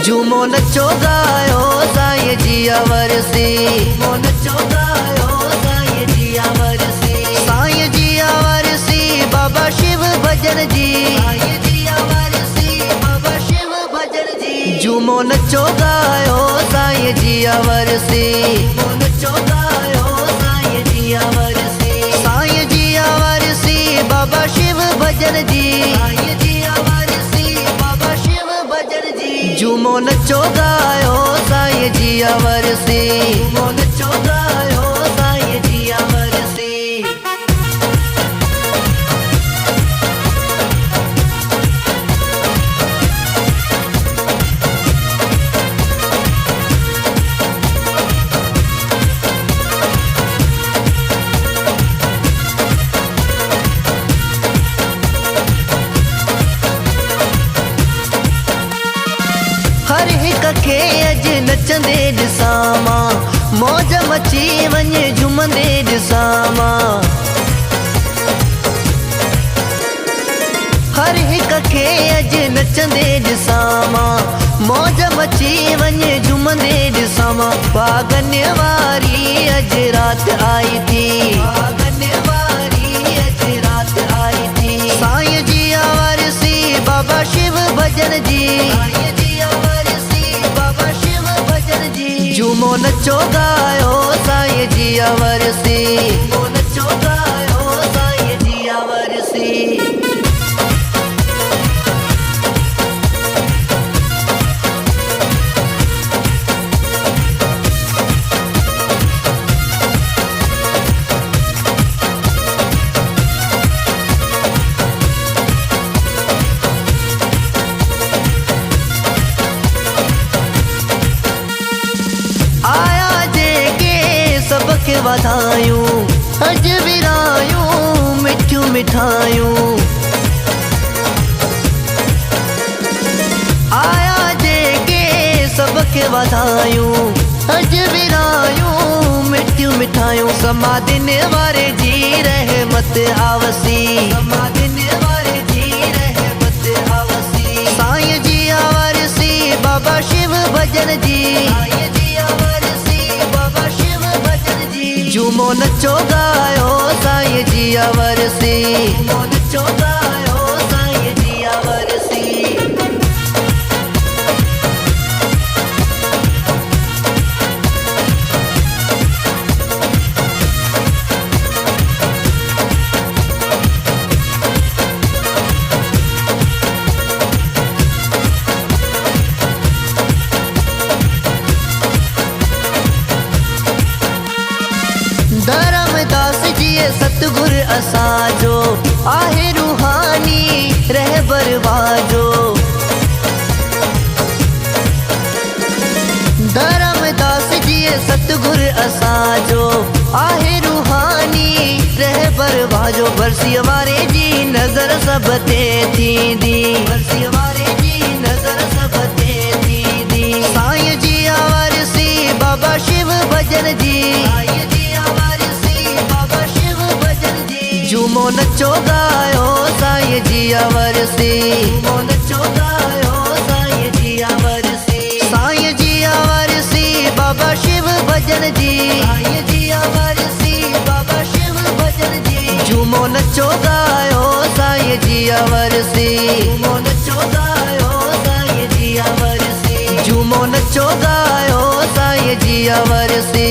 झूमो नचो गायो साईं जिया वरसी, नचो गायो साईं जिया वरसी, साईं जिया वरसी बाबा शिव भजन जी, साईं जिया वरसी बाबा शिव भजन जी। झूमो नचो गायो साईं जिया वरसी, नचो गायो साईं जिया वरसी, साईं जिया वरसी बाबा शिव भजन जी, साईं जिया वरसी बाबा शिव भजन जी। झूमो नचो गायो साईं जिया वरसी, नचो गायो साईं जिया वरसी। हर हिक खे अज नचंदे ॾिसां, मौज मची वञे झूमंदे ॾिसां। हर हिक खे अज नचंदे ॾिसां, मौज मची वञे झूमंदे ॾिसां। पागन वारी अज रात आई थी, पागन वारी अज रात आई थी, साईं जिया वरसी बाबा शिव भजन जी, झूमो नचो गायो साईं जिया वरसी, नचो गायो साईं जिया वरसी। आया जेके सबके वाधायूं, अज विरायूं मिठियूं मिठायूं। आया जेके सबके वाधायूं, अज विरायूं मिठियूं मिठायूं। समाधिन वारे जी रहमत आवसी, समाधिन वारे जी रहमत आवसी, साईं जिया वरसी बाबा शिव भजन जी, झूमो नचो गायो साईं जिया वरसी, नचो गायो साईं जिया वरसी। धर्मदास जी सतगुर असांजो आहे रूहानी रहबर वाजो। धर्मदास जी सतगुर असांजो आहे रूहानी रहबर वाजो। बरसी वारे जी नज़र सब ते थींदी, बरसी वारे जी नज़र सब ते थींदी, साईं जिया वरसी बाबा शिव भजन जी, झूमो नचो गायो साईं जिया वरसी, नचो गायो साईं जिया वरसी, साईं जिया वरसी बाबा शिव भजन जी, साईं जिया वरसी बाबा शिव भजन जी। झूमो नचो गायो साईं जिया वरसी, नचो गायो साईं जिया वरसी, झूमो नचो गायो साईं जिया वरसी।